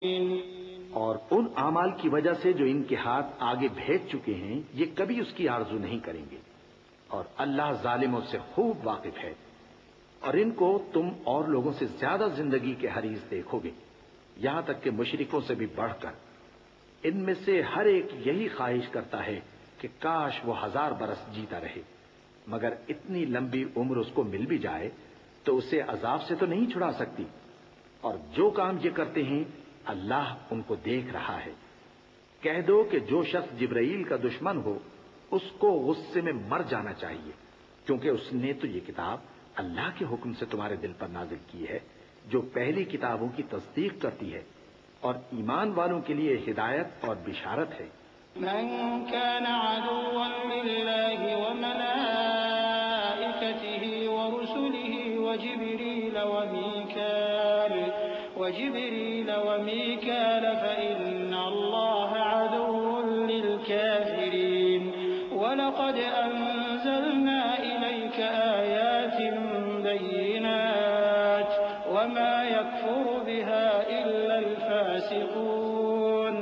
اور ان اعمال کی وجہ سے جو ان کے ہاتھ آگے بھیج چکے ہیں یہ کبھی اس کی آرزو نہیں کریں گے، اور اللہ ظالموں سے خوب واقف ہے۔ اور ان کو تم اور لوگوں سے زیادہ زندگی کے حریص دیکھو گے، یہاں تک کہ مشرکوں سے بھی بڑھ کر۔ ان میں سے ہر ایک یہی خواہش کرتا ہے کہ کاش وہ 1000 برس جیتا رہے، مگر اتنی لمبی عمر اس کو مل بھی جائے تو اسے عذاب سے تو نہیں چھڑا سکتی۔ اور جو کام یہ کرتے ہیں اللہ ان کو دیکھ رہا ہے۔ کہہ دو کہ جو شخص جبرائیل کا دشمن ہو اس کو غصے میں مر جانا چاہیے، کیونکہ اس نے تو یہ کتاب اللہ کے حکم سے تمہارے دل پر نازل کی ہے، جو پہلی کتابوں کی تصدیق کرتی ہے اور ایمان والوں کے لیے ہدایت اور بشارت ہے۔ من كان عدوا لله وملائكته ورسله وجبريل وميكال فإن الله عدو للكافرين ولقد أنزلنا إليك آيات بينات وما يكفر بها إلا الفاسقون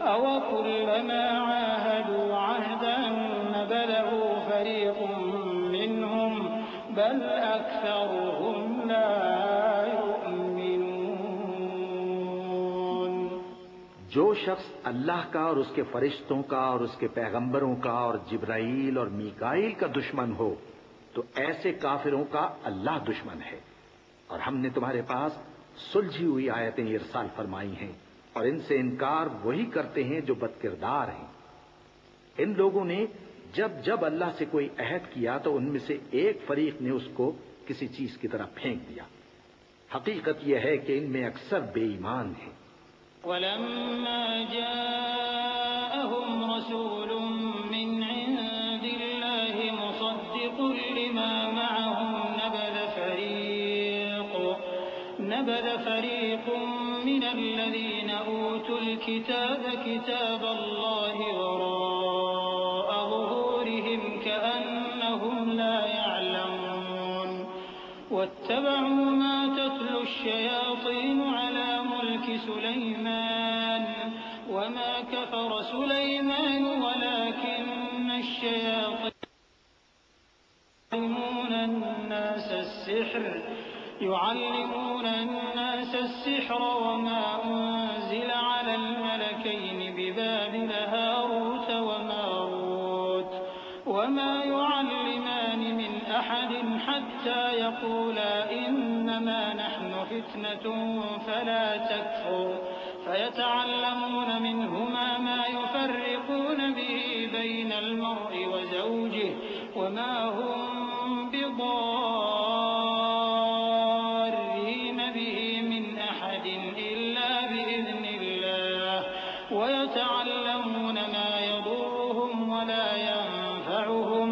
أوكلما عاهدوا عهدا نبذه فريق منهم بل أكثرهم لا يؤمنون۔ جو شخص اللہ کا اور اس کے فرشتوں کا اور اس کے پیغمبروں کا اور جبرائیل اور میکائیل کا دشمن ہو تو ایسے کافروں کا اللہ دشمن ہے۔ اور ہم نے تمہارے پاس سلجھی ہوئی آیتیں ارسال فرمائی ہیں، اور ان سے انکار وہی کرتے ہیں جو بدکردار ہیں۔ ان لوگوں نے جب جب اللہ سے کوئی عہد کیا تو ان میں سے ایک فریق نے اس کو کسی چیز کی طرح پھینک دیا۔ حقیقت یہ ہے کہ ان میں اکثر بے ایمان ہیں۔ وَلَمَّا جَاءَهُمْ رَسُولٌ مِّنْ عِندِ اللَّهِ مُصَدِّقٌ لِّمَا مَعَهُمْ نَبَذَ فَرِيقٌ مِّنَ الَّذِينَ أُوتُوا الْكِتَابَ كِتَابَ اللَّهِ وَرَاءَ ظُهُورِهِمْ كَأَنَّهُمْ لَا يَعْلَمُونَ وَاتَّبَعُوا مَا تَتْلُو الشَّيَاطِينُ عَلَى مُلْكِ سُلَيْمَانَ وَمَا كَفَرَ سُلَيْمَانُ وَلَكِنَّ الشَّيَاطِينَ يعلمون الناس السحر وما أنزل على الملكين ببابل هاروت وماروت وما يعلمان من أحد حتى يقولا إنما نحن فتنة فلا تكفر فيتعلمون منهما ما يفرقون به بين المرء وزوجه وما هم بضارين به من أحد إلا بإذن الله ويتعلمون ما يضرهم ولا ينفعهم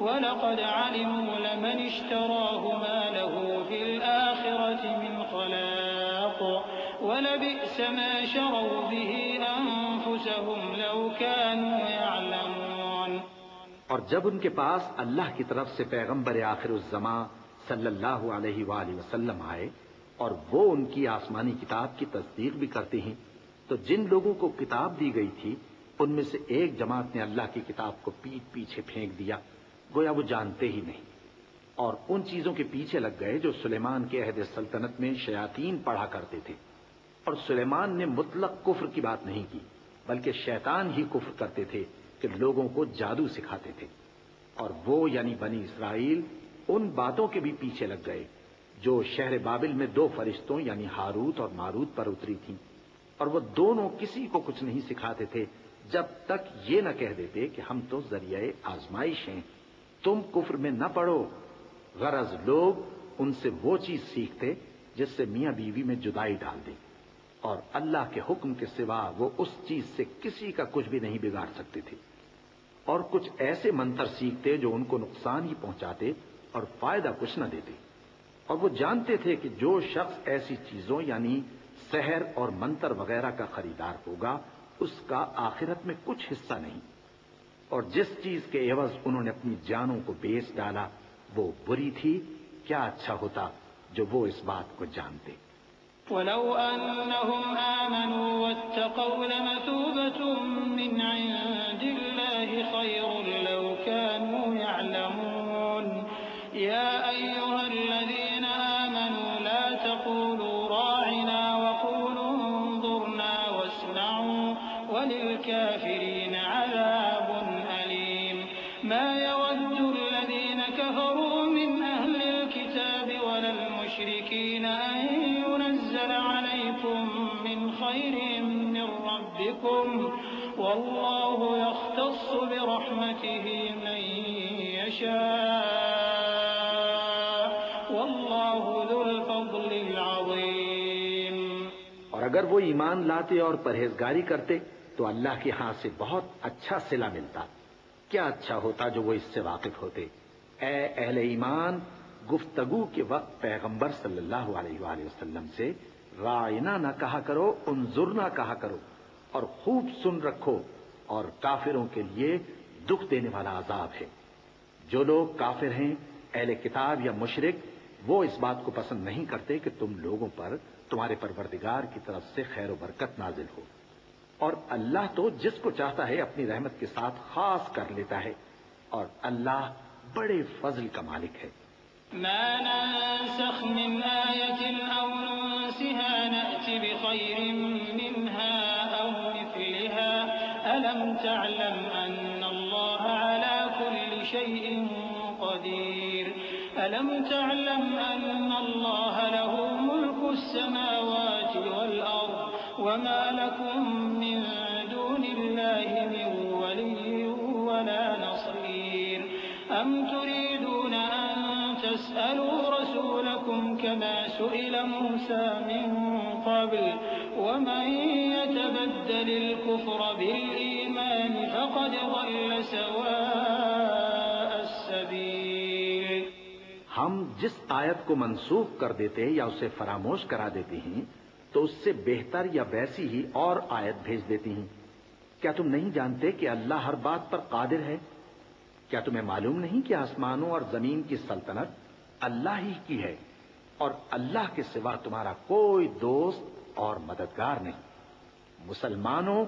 ولقد علموا لمن اشتراه ما له في الآخرة من خلاق ولبئس ما شروا به أنفسهم لو كانوا يعلمون۔ اور جب ان کے پاس اللہ کی طرف سے پیغمبر آخر الزمان صلی اللہ علیہ وآلہ وسلم آئے اور وہ ان کی آسمانی کتاب کی تصدیق بھی کرتے ہیں تو جن لوگوں کو کتاب دی گئی تھی ان میں سے ایک جماعت نے اللہ کی کتاب کو پیٹ پیچھے پھینک دیا، گویا وہ جانتے ہی نہیں، اور ان چیزوں کے پیچھے لگ گئے جو سلیمان کے عہد سلطنت میں شیاطین پڑھا کرتے تھے۔ اور سلیمان نے مطلق کفر کی بات نہیں کی بلکہ شیطان ہی کفر کرتے تھے کہ لوگوں کو جادو سکھاتے تھے۔ اور وہ یعنی بنی اسرائیل ان باتوں کے بھی پیچھے لگ گئے جو شہر بابل میں 2 فرشتوں یعنی ہاروت اور ماروت پر اتری تھیں، اور وہ دونوں کسی کو کچھ نہیں سکھاتے تھے جب تک یہ نہ کہہ دیتے کہ ہم تو ذریعہ آزمائش ہیں، تم کفر میں نہ پڑو۔ غرض لوگ ان سے وہ چیز سیکھتے جس سے میاں بیوی میں جدائی ڈال دے، اور اللہ کے حکم کے سوا وہ اس چیز سے کسی کا کچھ بھی نہیں بگاڑ سکتے تھے، اور کچھ ایسے منتر سیکھتے جو ان کو نقصان ہی پہنچاتے اور فائدہ کچھ نہ دیتے۔ اور وہ جانتے تھے کہ جو شخص ایسی چیزوں یعنی سحر اور منتر وغیرہ کا خریدار ہوگا اس کا آخرت میں کچھ حصہ نہیں، اور جس چیز کے عوض انہوں نے اپنی جانوں کو بیچ ڈالا وہ بری تھی۔ کیا اچھا ہوتا جو وہ اس بات کو جانتے۔ وَلَوْ أَنَّهُمْ آمَنُوا القول مثوبة من عند الله خير لو كانوا يعلمون يا أيها الذين آمنوا لا تقولوا راعنا وقولوا انظرنا واسمعوا وللكافرين عذاب أليم ما يود الذين كفروا من أهل الكتاب ولا المشركين أن ينزل عليكم من خير من ربكم والله يختص برحمته من يشاء والله ذو الفضل العظيم۔ اور اگر وہ ایمان لاتے اور پرہیزگاری کرتے تو اللہ کے ہاں سے بہت اچھا صلہ ملتا۔ کیا اچھا ہوتا جو وہ اس سے واقف ہوتے۔ اے اہل ایمان، گفتگو کے وقت پیغمبر صلی اللہ علیہ وآلہ وسلم سے رائنا نہ کہا کرو، انظرنا کہا کرو، اور خوب سن رکھو، اور کافروں کے لیے دکھ دینے والا عذاب ہے۔ جو لوگ کافر ہیں، اہل کتاب یا مشرک، وہ اس بات کو پسند نہیں کرتے کہ تم لوگوں پر تمہارے پروردگار کی طرف سے خیر و برکت نازل ہو، اور اللہ تو جس کو چاہتا ہے اپنی رحمت کے ساتھ خاص کر لیتا ہے، اور اللہ بڑے فضل کا مالک ہے۔ ما ننسخ من آية أو ننسها نأت بخير منها أو مثلها ألم تعلم أن الله على كل شيء قدير ألم تعلم أن الله له ملك السماوات والأرض وما لكم من دون الله من ولي ولا نصير أم تريدون أن تسألوا رسولكم كما سئل موسى من قبل ومن يتبدل الكفر بالإيمان فقد ضل سواء السبيل۔ ہم جس آیت کو منسوخ کر دیتے یا اسے فراموش کرا دیتے ہیں تو اس سے بہتر یا ویسی ہی اور آیت بھیج دیتی ہیں۔ کیا تم نہیں جانتے کہ اللہ ہر بات پر قادر ہے؟ کیا تمہیں معلوم نہیں کہ آسمانوں اور زمین کی سلطنت اللہ ہی کی ہے، اور اللہ کے سوا تمہارا کوئی دوست اور مددگار نہیں؟ مسلمانوں،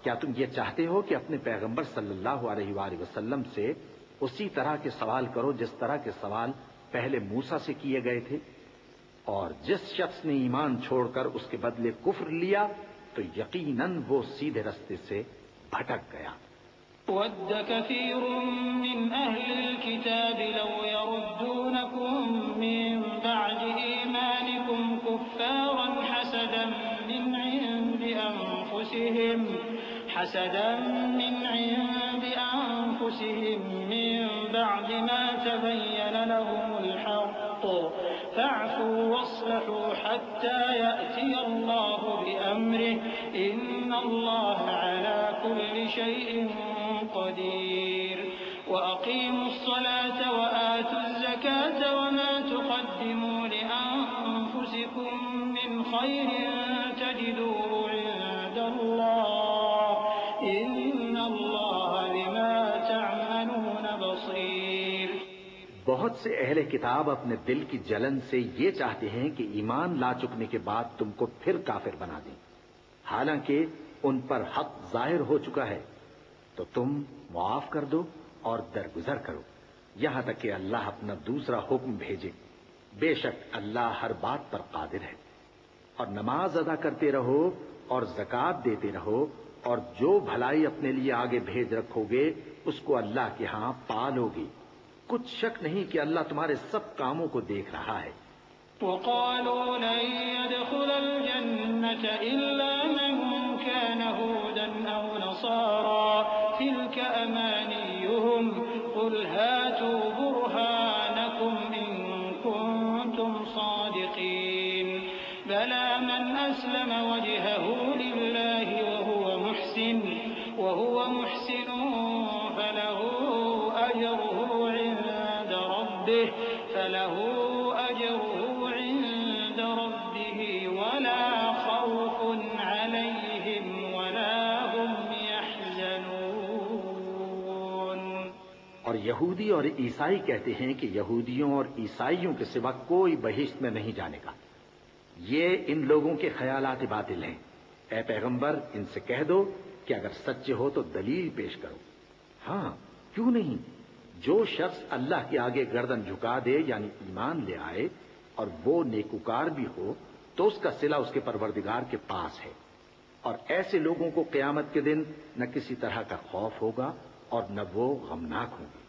کیا تم یہ چاہتے ہو کہ اپنے پیغمبر صلی اللہ علیہ وآلہ وسلم سے اسی طرح کے سوال کرو جس طرح کے سوال پہلے موسیٰ سے کیے گئے تھے؟ اور جس شخص نے ایمان چھوڑ کر اس کے بدلے کفر لیا تو یقیناً وہ سیدھے رستے سے بھٹک گیا۔ ود كثير من أهل الكتاب لو يردونكم من بعد إيمانكم كفارا حسدا من عند أنفسهم من بعد ما تبين لهم الحق فاعفوا واصلحوا حتى يأتي الله بأمره إن الله على كل شيء قدير وأقيموا الصلاة وآتوا الزكاة وما تقدموا لأنفسكم من خير تجدوه عند الله إن الله بما تعملون بصير۔ بہت سے اہل کتاب اپنے دل کی جلن سے یہ چاہتے ہیں کہ ایمان لا چکنے کے بعد تم کو پھر کافر بنا دیں، حالانکہ ان پر حق ظاہر ہو چکا ہے۔ تو تم معاف کر دو اور درگزر کرو یہاں تک کہ اللہ اپنا دوسرا حکم بھیجے۔ بے شک اللہ ہر بات پر قادر ہے۔ اور نماز ادا کرتے رہو اور زکوٰۃ دیتے رہو، اور جو بھلائی اپنے لیے آگے بھیج رکھو گے اس کو اللہ کے ہاں پالو گے۔ کچھ شک نہیں کہ اللہ تمہارے سب کاموں کو دیکھ رہا ہے۔ وقالوا لن يدخل الجنة إلا من كان هودا أو نصارى تلك أمانيهم قل هاتوا برهانكم إن كنتم صادقين بلى من أسلم وجهه لله وهو محسن فله أجره عند ربه ولا خوف عليهم ولا هم يحزنون۔ اور یہودی اور عیسائی کہتے ہیں کہ یہودیوں اور عیسائیوں کے سوا کوئی بہشت میں نہیں جانے گا۔ یہ ان لوگوں کے خیالات باطل ہیں۔ اے پیغمبر ان سے کہہ دو کہ اگر سچے ہو تو دلیل پیش کرو. ہاں کیوں نہیں، جو شخص اللہ کے آگے گردن جھکا دے یعنی ایمان لے آئے اور وہ نیکوکار بھی ہو تو اس کا صلہ اس کے پروردگار کے پاس ہے. اور ایسے لوگوں کو قیامت کے دن نہ کسی طرح کا خوف ہوگا اور نہ وہ غمناک ہوں گے.